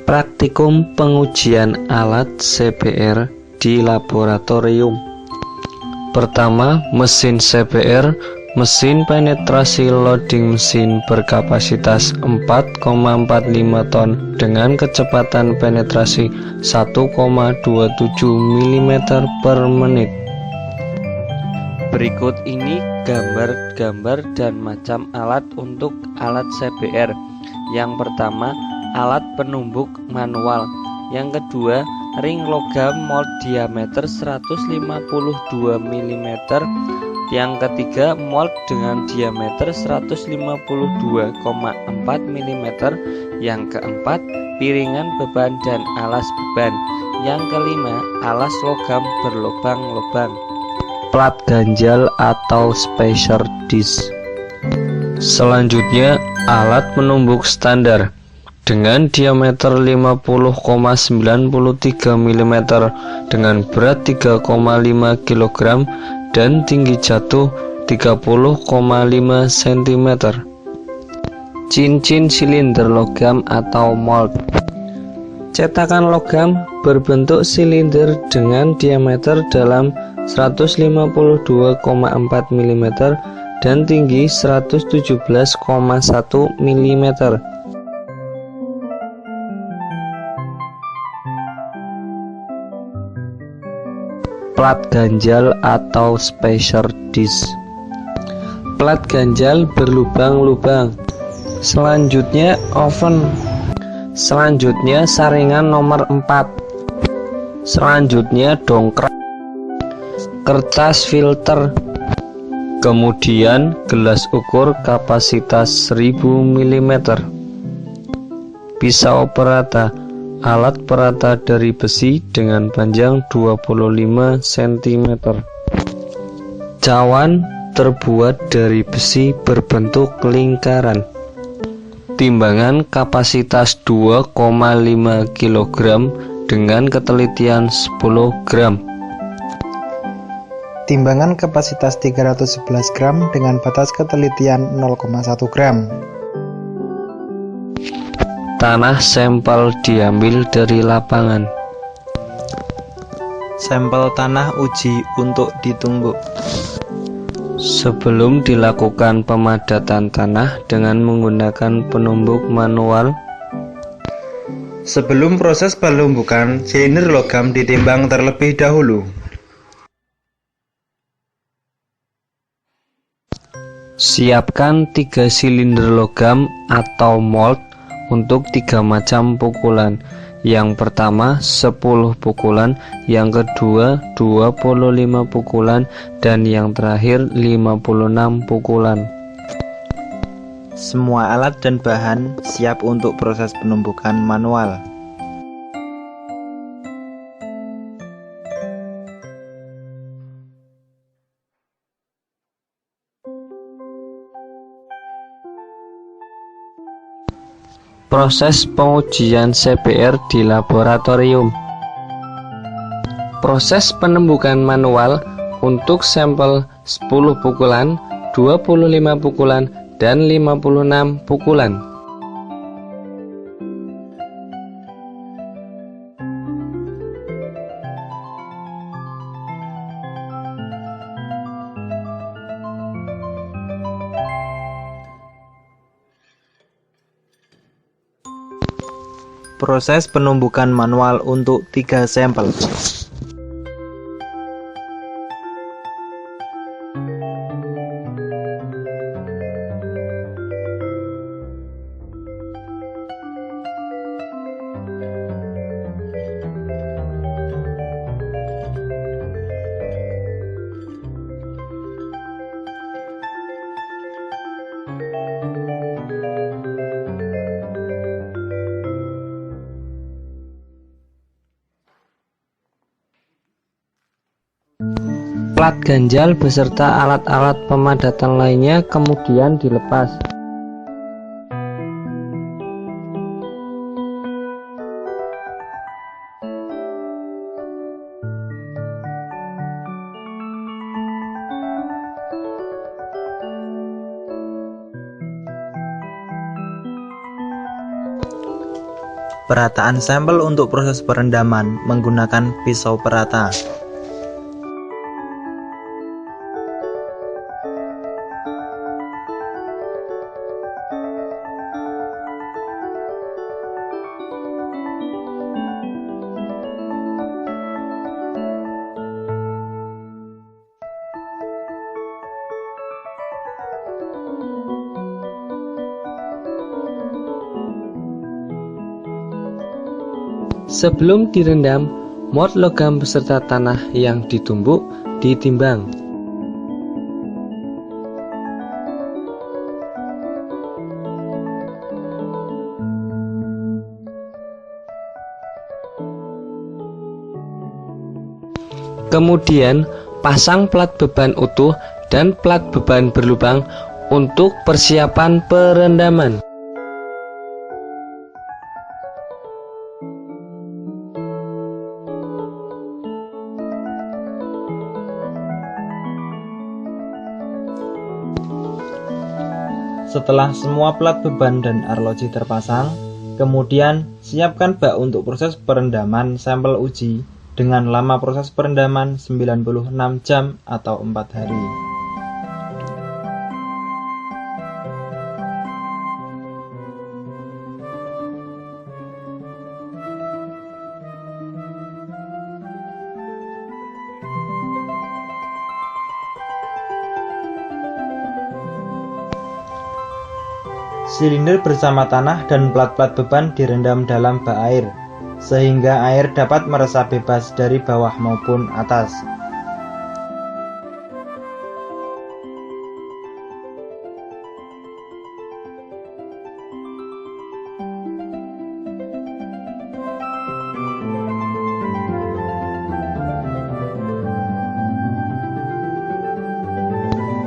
Praktikum pengujian alat CPR di laboratorium. Pertama, mesin CPR, mesin penetrasi loading mesin berkapasitas 4,45 ton dengan kecepatan penetrasi 1,27 mm per menit. Berikut ini gambar-gambar dan macam alat untuk alat CPR. Yang pertama, alat penumbuk manual. Yang kedua, ring logam mold diameter 152 mm. Yang ketiga, mold dengan diameter 152,4 mm. Yang keempat, piringan beban dan alas beban. Yang kelima, alas logam berlubang-lubang. Plat ganjal atau spacer disc. Selanjutnya, alat penumbuk standar dengan diameter 50,93 mm dengan berat 3,5 kg dan tinggi jatuh 30,5 cm. Cincin silinder logam atau mold. Cetakan logam berbentuk silinder dengan diameter dalam 152,4 mm dan tinggi 117,1 mm. Plat ganjal atau spacer disc. Plat ganjal berlubang-lubang. Selanjutnya oven. Selanjutnya saringan nomor 4. Selanjutnya dongkrak. Kertas filter. Kemudian gelas ukur kapasitas 1000 mm. Pisau perata. Alat perata dari besi dengan panjang 25 cm. Cawan terbuat dari besi berbentuk lingkaran. Timbangan kapasitas 2,5 kg dengan ketelitian 10 gram. Timbangan kapasitas 311 gram dengan batas ketelitian 0,1 gram. Tanah sampel diambil dari lapangan. Sampel tanah uji untuk ditumbuk. Sebelum dilakukan pemadatan tanah dengan menggunakan penumbuk manual. Sebelum proses penumbukan, silinder logam ditimbang terlebih dahulu. Siapkan 3 silinder logam atau mold untuk 3 macam pukulan. Yang pertama 10 pukulan, yang kedua 25 pukulan, dan yang terakhir 56 pukulan. Semua alat dan bahan siap untuk proses penumbukan manual. Proses pengujian CPR di laboratorium. Proses penembukan manual untuk sampel 10 pukulan, 25 pukulan, dan 56 pukulan. Proses penumbukan manual untuk 3 sampel. Plat ganjal beserta alat-alat pemadatan lainnya kemudian dilepas. Perataan sampel untuk proses perendaman menggunakan pisau perata. Sebelum direndam, muat logam beserta tanah yang ditumbuk ditimbang. Kemudian pasang plat beban utuh dan plat beban berlubang untuk persiapan perendaman. Setelah semua plat beban dan arloji terpasang, kemudian siapkan bak untuk proses perendaman sampel uji dengan lama proses perendaman 96 jam atau 4 hari. Silinder bersama tanah dan plat-plat beban direndam dalam bak air, sehingga air dapat meresap bebas dari bawah maupun atas.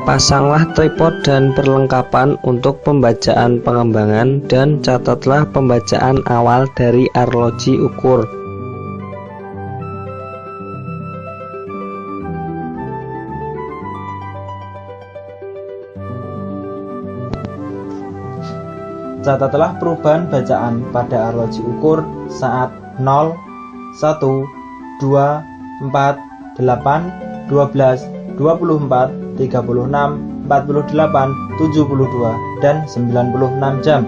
Pasanglah tripod dan perlengkapan untuk pembacaan pengembangan dan catatlah pembacaan awal dari arloji ukur. Catatlah perubahan bacaan pada arloji ukur saat 0, 1, 2, 4, 8, 12, 24, 36, 48, 72, dan 96 jam.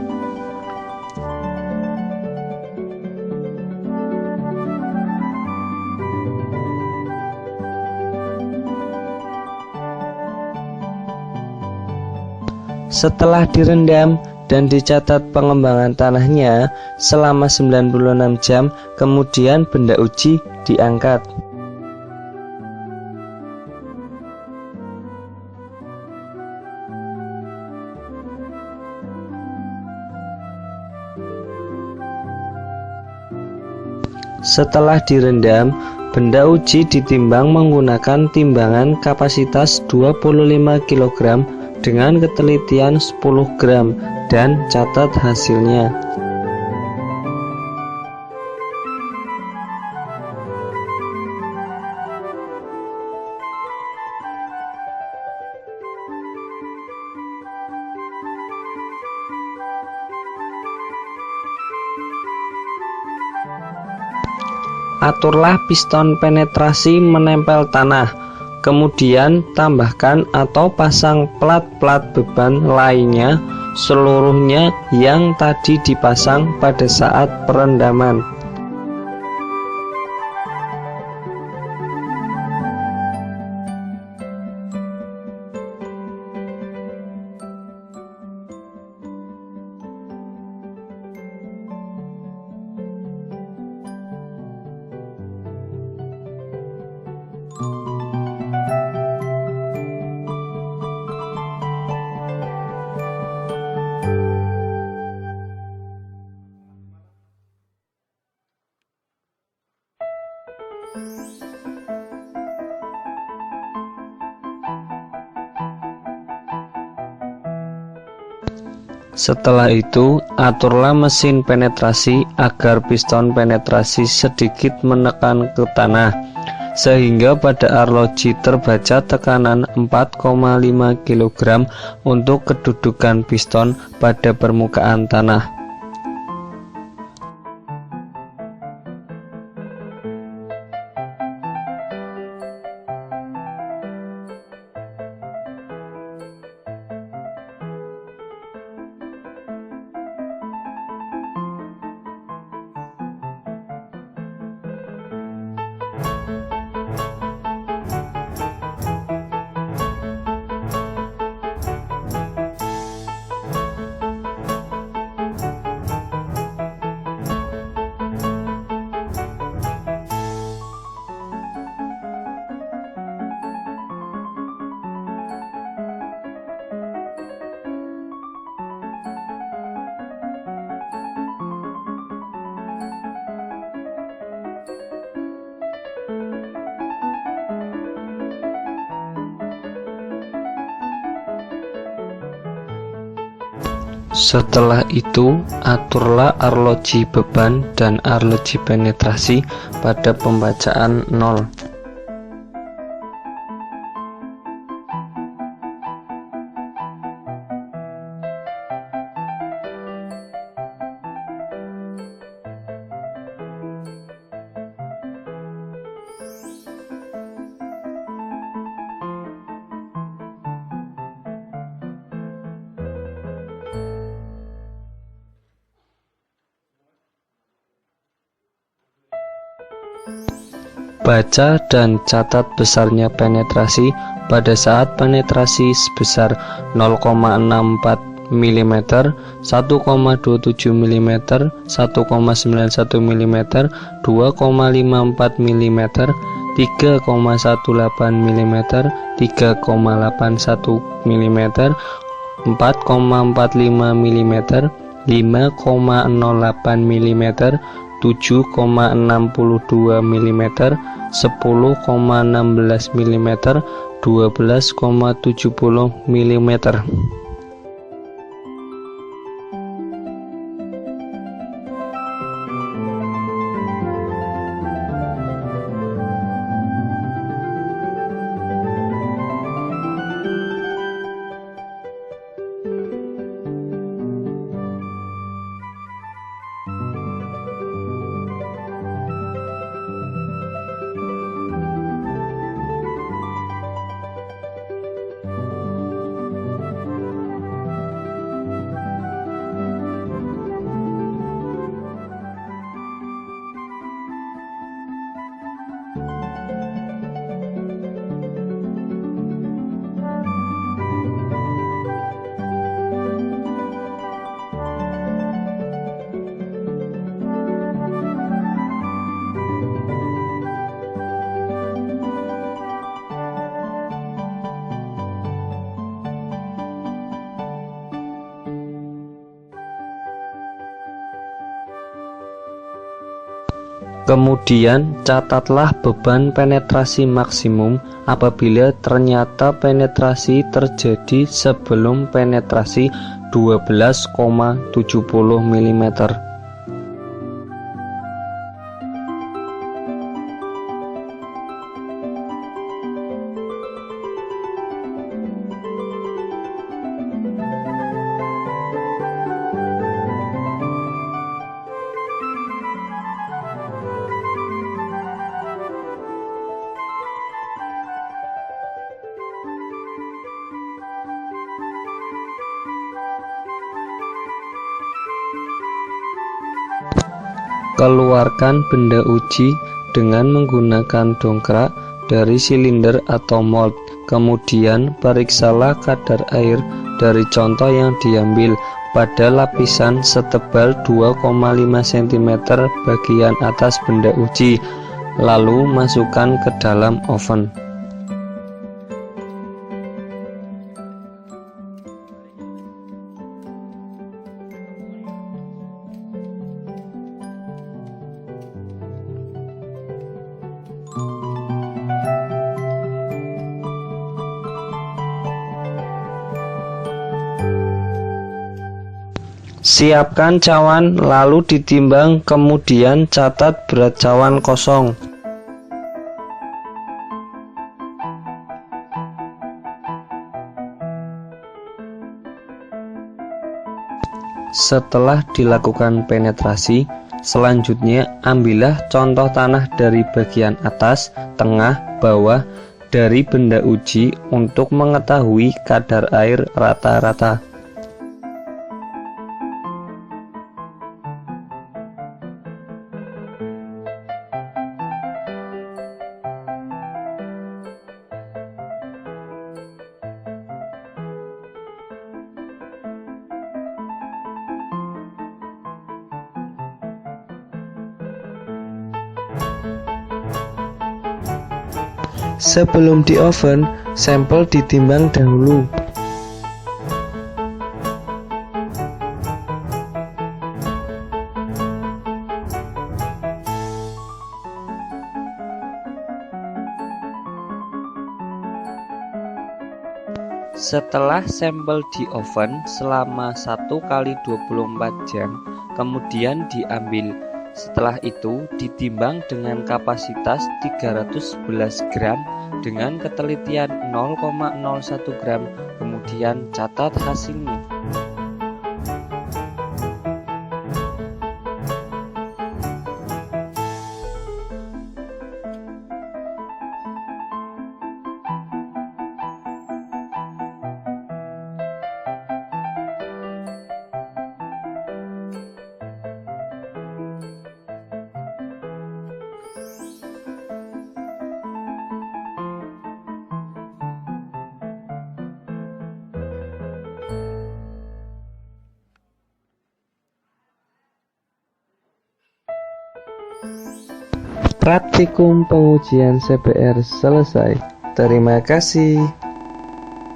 Setelah direndam dan dicatat pengembangan tanahnya selama 96 jam, kemudian benda uji diangkat. Setelah direndam, benda uji ditimbang menggunakan timbangan kapasitas 25 kg dengan ketelitian 10 gram dan catat hasilnya. Aturlah piston penetrasi menempel tanah, kemudian tambahkan atau pasang plat-plat beban lainnya seluruhnya yang tadi dipasang pada saat perendaman. Setelah itu, aturlah mesin penetrasi agar piston penetrasi sedikit menekan ke tanah, sehingga pada arloji terbaca tekanan 4,5 kg untuk kedudukan piston pada permukaan tanah. Setelah itu, aturlah arloji beban dan arloji penetrasi pada pembacaan 0. Baca dan catat besarnya penetrasi pada saat penetrasi sebesar 0,64 mm, 1,27 mm, 1,91 mm, 2,54 mm, 3,18 mm, 3,81 mm, 4,45 mm, 5,08 mm, 7,62 mm, 10,16 mm, 12,70 mm. Kemudian catatlah beban penetrasi maksimum apabila ternyata penetrasi terjadi sebelum penetrasi 12,70 mm. Keluarkan benda uji dengan menggunakan dongkrak dari silinder atau mold. Kemudian periksalah kadar air dari contoh yang diambil pada lapisan setebal 2,5 cm bagian atas benda uji, lalu masukkan ke dalam oven. Siapkan cawan lalu ditimbang, kemudian catat berat cawan kosong. Setelah dilakukan penetrasi, selanjutnya ambillah contoh tanah dari bagian atas, tengah, bawah dari benda uji untuk mengetahui kadar air rata-rata. Sebelum di oven, sampel ditimbang dahulu. Setelah sampel di oven selama 1 kali 24 jam, kemudian diambil. Setelah itu ditimbang dengan kapasitas 311 gram dengan ketelitian 0,01 gram, kemudian catat hasilnya. Praktikum pengujian CPR selesai. Terima kasih.